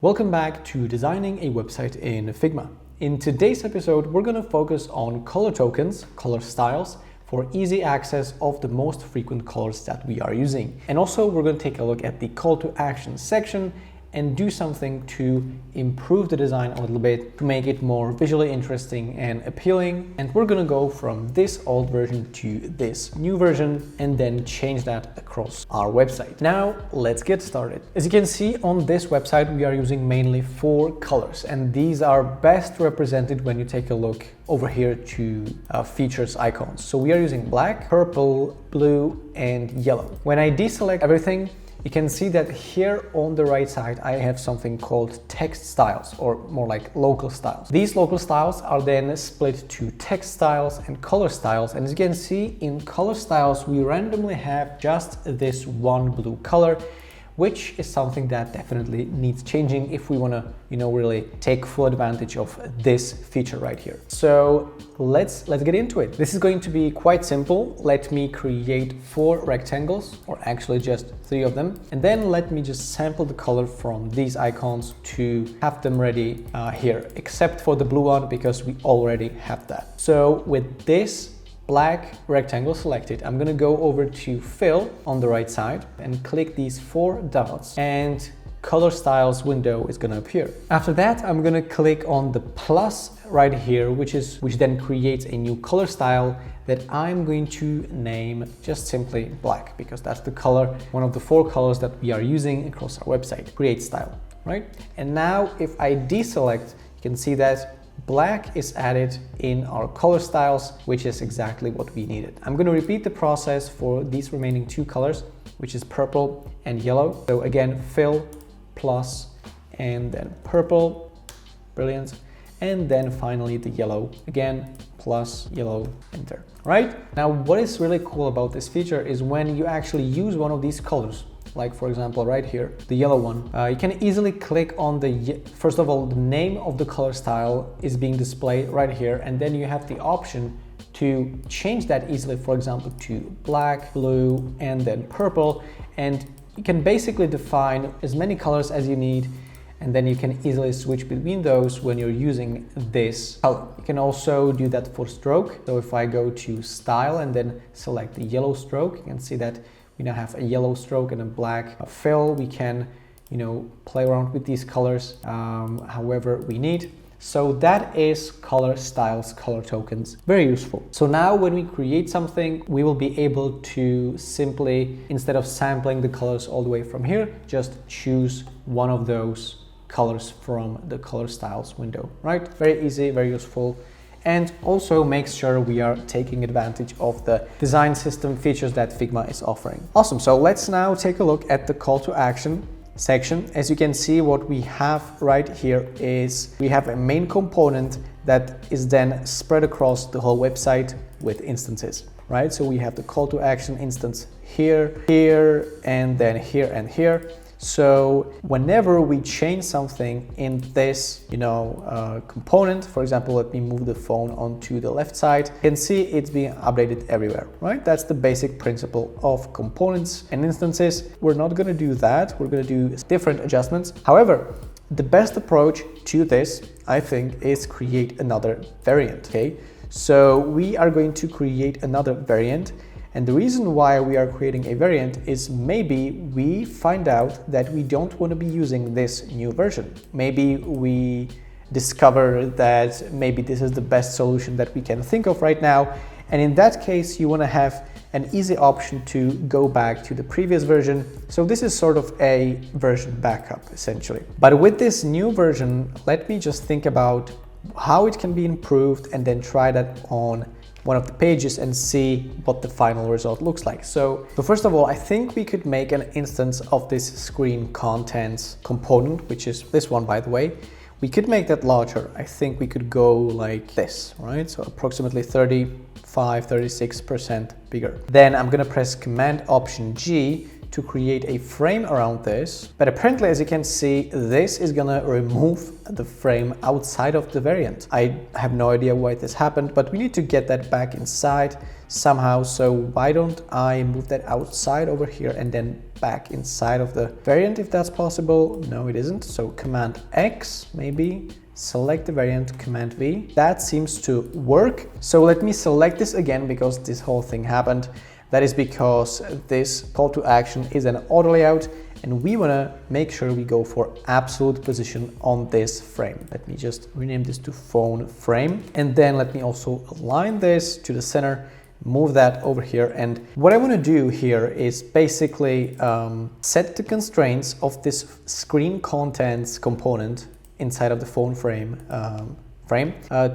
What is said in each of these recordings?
Welcome back to designing a website in Figma. In today's episode, we're going to focus on color tokens, color styles, for easy access of the most frequent colors that we are using. And also, we're going to take a look at the call to action section and do something to improve the design a little bit to make it more visually interesting and appealing. And we're going to go from this old version to this new version and then change that across our website. Now, let's get started. As you can see on this website, we are using mainly 4 colors, and these are best represented when you take a look over here to features icons. So we are using black, purple, blue, and yellow. When I deselect everything, you can see that here on the right side, I have something called text styles, or more like local styles. These local styles are then split to text styles and color styles. And as you can see, in color styles, we randomly have just this one blue color, which is something that definitely needs changing if we want to, really take full advantage of this feature right here. So let's get into it. This is going to be quite simple. Let me create 4 rectangles, or actually just 3 of them. And then let me just sample the color from these icons to have them ready here, except for the blue one, because we already have that. So with this black rectangle selected, I'm gonna go over to fill on the right side and click these 4 dots, and color styles window is gonna appear. After that, I'm gonna click on the plus right here, which then creates a new color style that I'm going to name just simply black, because that's the color, one of the 4 colors that we are using across our website. Create style, right? And now if I deselect, you can see that black is added in our color styles, which is exactly what we needed. I'm going to repeat the process for these remaining 2 colors, which is purple and yellow. So again, fill, plus, and then purple, brilliant. And then finally the yellow, again, plus, yellow, enter. Right? Now, what is really cool about this feature is when you actually use one of these colors, like for example right here, the yellow one, you can easily click on first of all, the name of the color style is being displayed right here, and then you have the option to change that easily, for example, to black, blue, and then purple, and you can basically define as many colors as you need, and then you can easily switch between those when you're using this color. You can also do that for stroke. So if I go to style and then select the yellow stroke, you can see that we now have a yellow stroke and a black fill. We can, play around with these colors however we need. So that is color styles, color tokens. Very useful. So now when we create something, we will be able to simply, instead of sampling the colors all the way from here, just choose one of those colors from the color styles window, right? Very easy, very useful. And also makes sure we are taking advantage of the design system features that Figma is offering. Awesome, so let's now take a look at the call to action section. As you can see, what we have right here is we have a main component that is then spread across the whole website with instances, right? So we have the call to action instance here, here, and then here and here. So whenever we change something in this, component, for example, let me move the phone onto the left side, you can see it's being updated everywhere, right? That's the basic principle of components and instances. We're not going to do that. We're going to do different adjustments. However, the best approach to this, I think, is create another variant, okay? So we are going to create another variant. And the reason why we are creating a variant is maybe we find out that we don't want to be using this new version. Maybe we discover that maybe this is the best solution that we can think of right now. And in that case, you want to have an easy option to go back to the previous version. So this is sort of a version backup, essentially. But with this new version, let me just think about how it can be improved and then try that on one of the pages and see what the final result looks like. So first of all, I think we could make an instance of this screen contents component, which is this one, by the way. We could make that larger. I think we could go like this, right? So approximately 36% bigger. Then I'm gonna press Command Option G to create a frame around this. But apparently, as you can see, this is gonna remove the frame outside of the variant. I have no idea why this happened, but we need to get that back inside somehow. So why don't I move that outside over here and then back inside of the variant if that's possible. No, it isn't. So Command X, maybe select the variant, Command V. That seems to work. So let me select this again because this whole thing happened. That is because this call to action is an auto layout and we want to make sure we go for absolute position on this frame. Let me just rename this to phone frame. And then let me also align this to the center, move that over here. And what I want to do here is basically set the constraints of this screen contents component inside of the phone frame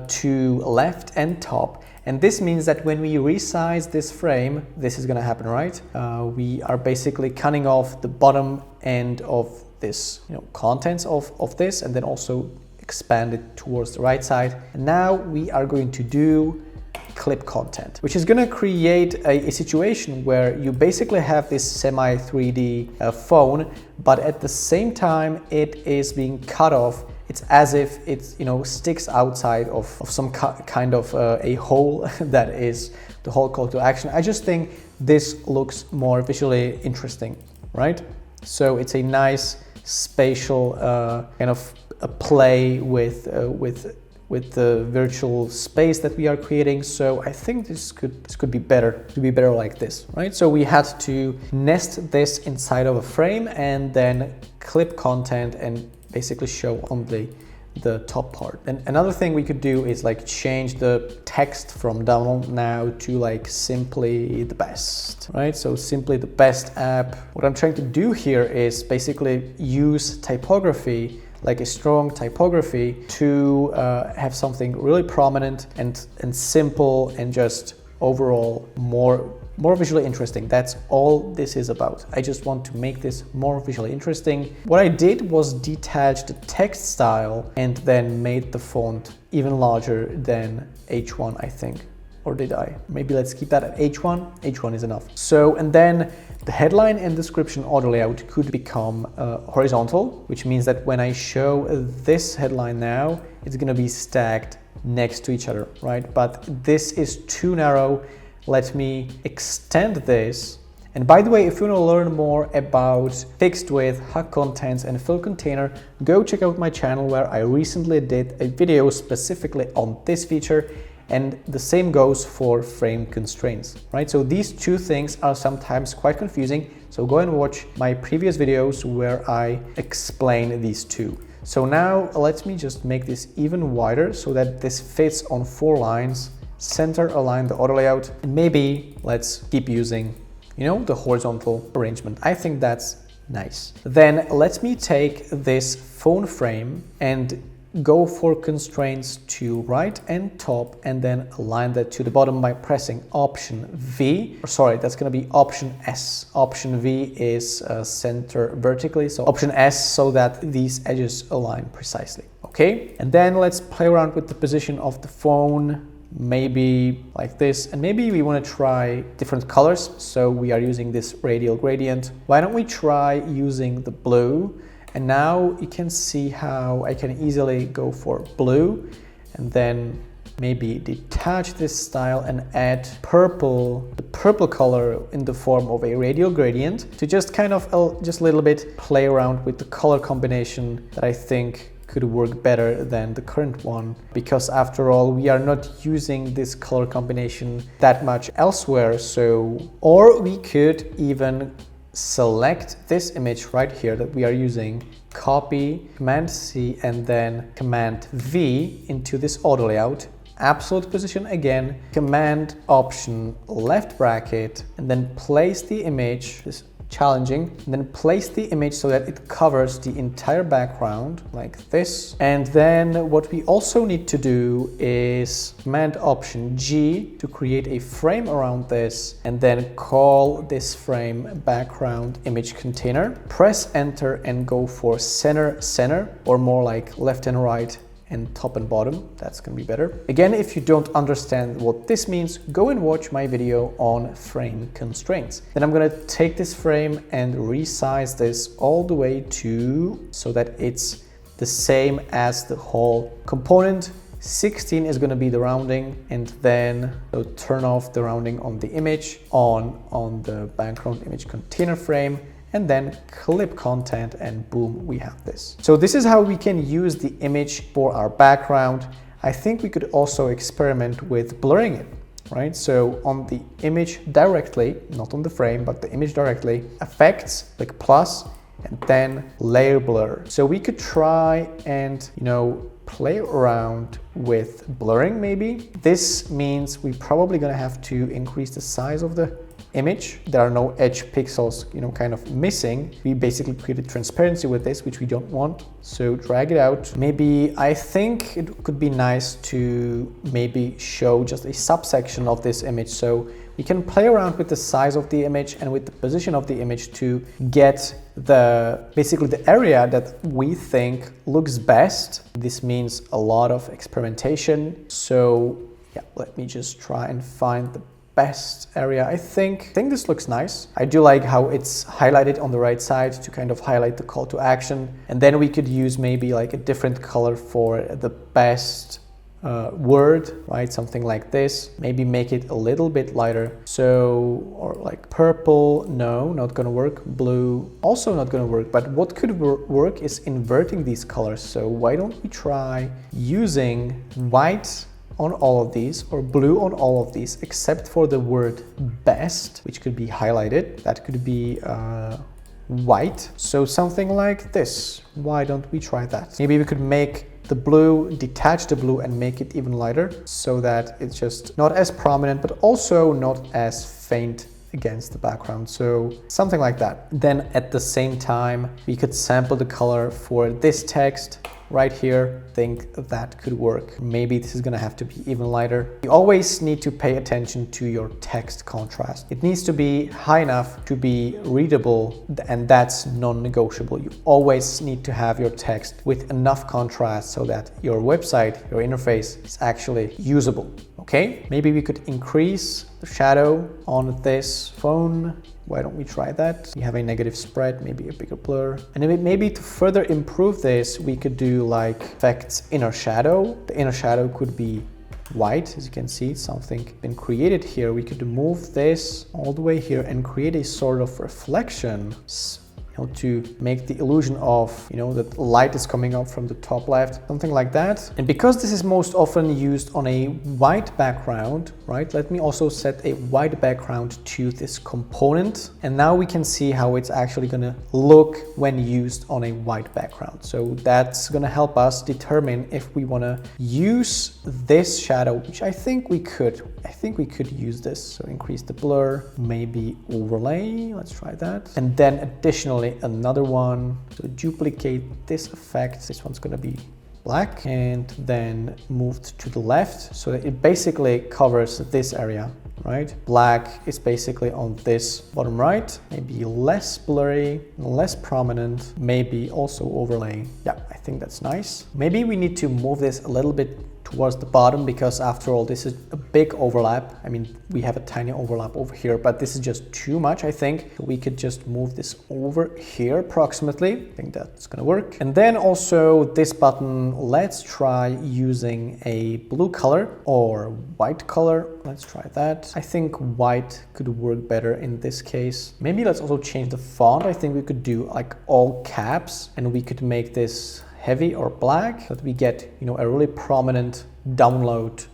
to left and top. And this means that when we resize this frame, this is going to happen, right? We are basically cutting off the bottom end of this, contents of this, and then also expand it towards the right side. And now we are going to do clip content, which is going to create a situation where you basically have this semi 3D phone, but at the same time it is being cut off. It's as if it sticks outside of some kind of a hole that is the whole call to action. I just think this looks more visually interesting, right? So it's a nice spatial kind of a play with the virtual space that we are creating. So I think this could be better, to be better like this, right? So we had to nest this inside of a frame and then clip content and basically show on the top part. And another thing we could do is like change the text from download now to like simply the best, right? So simply the best app. What I'm trying to do here is basically use typography, like a strong typography, to have something really prominent and simple and just overall more visually interesting. That's all this is about. I just want to make this more visually interesting. What I did was detach the text style and then made the font even larger than H1, I think. Or did I? Maybe let's keep that at H1. H1 is enough. So, and then the headline and description auto layout could become horizontal, which means that when I show this headline now, it's gonna be stacked next to each other, right? But this is too narrow. Let me extend this. And by the way, if you want to learn more about fixed width, hug contents, and fill container, go check out my channel where I recently did a video specifically on this feature. And the same goes for frame constraints, right? So these two things are sometimes quite confusing. So go and watch my previous videos where I explain these two. So now let me just make this even wider so that this fits on 4 lines. Center align the auto layout, and maybe let's keep using, the horizontal arrangement. I think that's nice. Then let me take this phone frame and go for constraints to right and top, and then align that to the bottom by pressing Option V. Sorry, that's going to be Option S. Option V is center vertically, so Option S so that these edges align precisely. Okay, and then let's play around with the position of the phone. Maybe like this, and maybe we want to try different colors, so we are using this radial gradient. Why don't we try using the blue? And now you can see how I can easily go for blue and then maybe detach this style and add purple, the purple color in the form of a radial gradient to just kind of just a little bit play around with the color combination that I think could work better than the current one, because after all we are not using this color combination that much elsewhere. So, or we could even select this image right here that we are using, copy, Command C, and then Command V into this auto layout, absolute position again, Command Option left bracket, and then place the image, this challenging, and then place the image so that it covers the entire background like this. And then what we also need to do is Command Option G to create a frame around this, and then call this frame background image container. Press enter and go for center, or more like left and right and top and bottom. That's gonna be better. Again, if you don't understand what this means, go and watch my video on frame constraints. Then I'm gonna take this frame and resize this all the way to so that it's the same as the whole component. 16 is going to be the rounding, and then turn off the rounding on the image on the background image container frame, and then clip content, and boom, we have this. So this is how we can use the image for our background. I think we could also experiment with blurring it, right? So on the image directly, not on the frame, but the image directly, effects, click plus, and then layer blur. So we could try and, play around with blurring maybe. This means we're probably gonna have to increase the size of the image. There are no edge pixels, kind of missing. We basically created transparency with this, which we don't want. So drag it out. Maybe I think it could be nice to maybe show just a subsection of this image. So we can play around with the size of the image and with the position of the image to get basically the area that we think looks best. This means a lot of experimentation. So yeah, let me just try and find the best area. I think this looks nice. I do like how it's highlighted on the right side to kind of highlight the call to action. And then we could use maybe like a different color for the best word, right? Something like this. Maybe make it a little bit lighter. So, or like purple, no, not gonna work. Blue, also not gonna work. But what could work is inverting these colors. So why don't we try using white on all of these or blue on all of these, except for the word best, which could be highlighted. That could be white. So something like this. Why don't we try that? Maybe we could make the blue, detach the blue and make it even lighter so that it's just not as prominent, but also not as faint against the background. So something like that. Then at the same time, we could sample the color for this text right here. Think that could work. Maybe this is gonna have to be even lighter. You always need to pay attention to your text contrast. It needs to be high enough to be readable, and that's non-negotiable. You always need to have your text with enough contrast so that your website, your interface is actually usable. Okay, maybe we could increase the shadow on this phone. Why don't we try that? We have a negative spread, maybe a bigger blur. And maybe to further improve this, we could do like effects inner shadow. The inner shadow could be white, as you can see, something been created here. We could move this all the way here and create a sort of reflection, to make the illusion of, that light is coming up from the top left, something like that. And because this is most often used on a white background, right? Let me also set a white background to this component. And now we can see how it's actually gonna look when used on a white background. So that's gonna help us determine if we wanna use this shadow, which I think we could. I think we could use this. So increase the blur, maybe overlay. Let's try that. And then additionally, another one to duplicate this effect. This one's going to be black and then moved to the left so that it basically covers this area, right? Black is basically on this bottom right, maybe less blurry, less prominent, maybe also overlay. Yeah, I think that's nice. Maybe we need to move this a little bit towards the bottom because after all, this is a big overlap. I mean, we have a tiny overlap over here, but this is just too much, I think. We could just move this over here approximately. I think that's gonna work. And then also this button, let's try using a blue color or white color. Let's try that. I think white could work better in this case. Maybe let's also change the font. I think we could do like all caps and we could make this heavy or black, so that we get, a really prominent download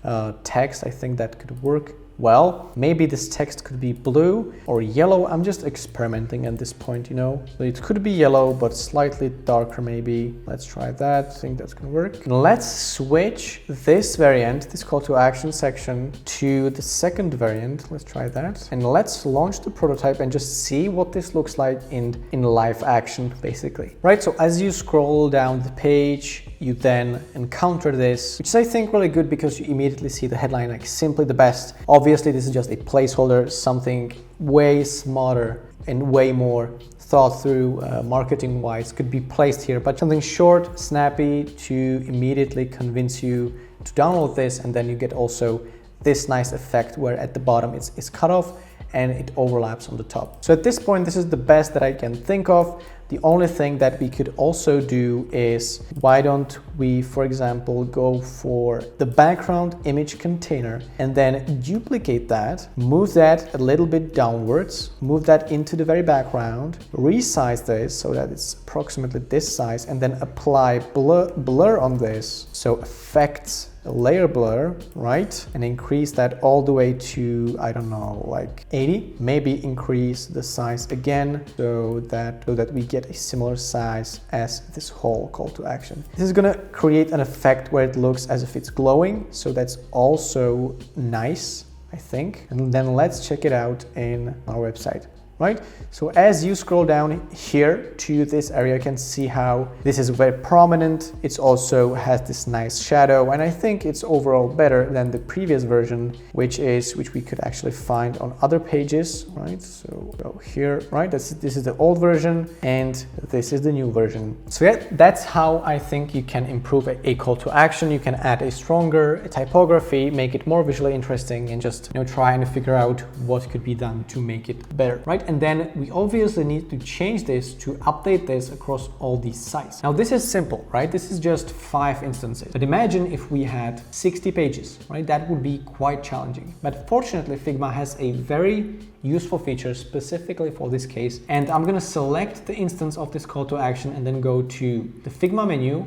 text. I think that could work well. Maybe this text could be blue or yellow. I'm just experimenting at this point, So it could be yellow, but slightly darker maybe. Let's try that. I think that's gonna work. And let's switch this variant, this call to action section, to the second variant. Let's try that. And let's launch the prototype and just see what this looks like in live action, basically. Right, so as you scroll down the page, you then encounter this, which is I think really good because you immediately see the headline like simply the best. Obviously, this is just a placeholder, something way smarter and way more thought through marketing wise could be placed here, but something short, snappy to immediately convince you to download this. And then you get also this nice effect where at the bottom it's cut off and it overlaps on the top. So at this point, this is the best that I can think of. The only thing that we could also do is, why don't we, for example, go for the background image container and then duplicate that, move that a little bit downwards, move that into the very background, resize this so that it's approximately this size, and then apply blur on this. So effects, layer blur, right? And increase that all the way to, I don't know, like 80. Maybe increase the size again so that we get a similar size as this whole call to action. This is gonna create an effect where it looks as if it's glowing. So that's also nice, I think. And then let's check it out in our website. Right? So as you scroll down here to this area, you can see how this is very prominent. It also has this nice shadow, and I think it's overall better than the previous version, which we could actually find on other pages, right? So go here, right? This is the old version, and this is the new version. So yeah, that's how I think you can improve a call to action. You can add a stronger typography, make it more visually interesting, and just try and figure out what could be done to make it better, right? And then we obviously need to change this to update this across all these sites. Now this is simple, right? This is just 5 instances. But imagine if we had 60 pages, right? That would be quite challenging. But fortunately, Figma has a very useful feature specifically for this case. And I'm gonna select the instance of this call to action and then go to the Figma menu,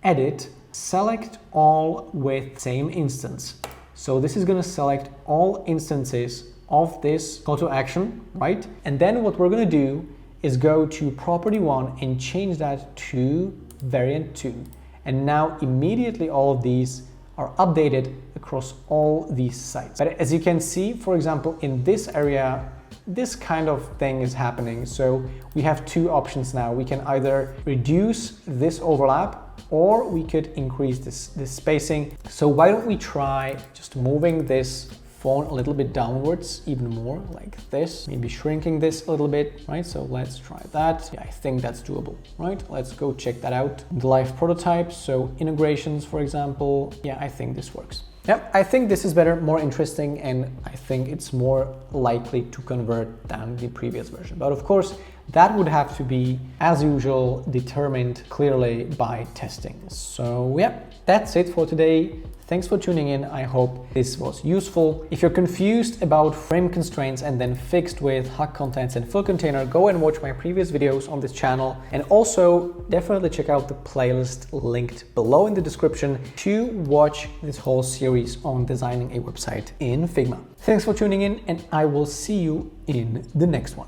edit, select all with same instance. So this is gonna select all instances of this call to action, right? And then what we're gonna do is go to property 1 and change that to variant 2. And now immediately all of these are updated across all these sites. But as you can see, for example, in this area, this kind of thing is happening. So we have 2 options now. We can either reduce this overlap or we could increase this spacing. So why don't we try just moving this font a little bit downwards, even more like this, maybe shrinking this a little bit, right? So let's try that. Yeah, I think that's doable, right? Let's go check that out. The live prototypes, so integrations, for example. Yeah, I think this works. Yeah, I think this is better, more interesting, and I think it's more likely to convert than the previous version. But of course, that would have to be, as usual, determined clearly by testing. So yeah, that's it for today. Thanks for tuning in. I hope this was useful. If you're confused about frame constraints and then fixed with hug contents and full container, go and watch my previous videos on this channel. And also definitely check out the playlist linked below in the description to watch this whole series on designing a website in Figma. Thanks for tuning in, and I will see you in the next one.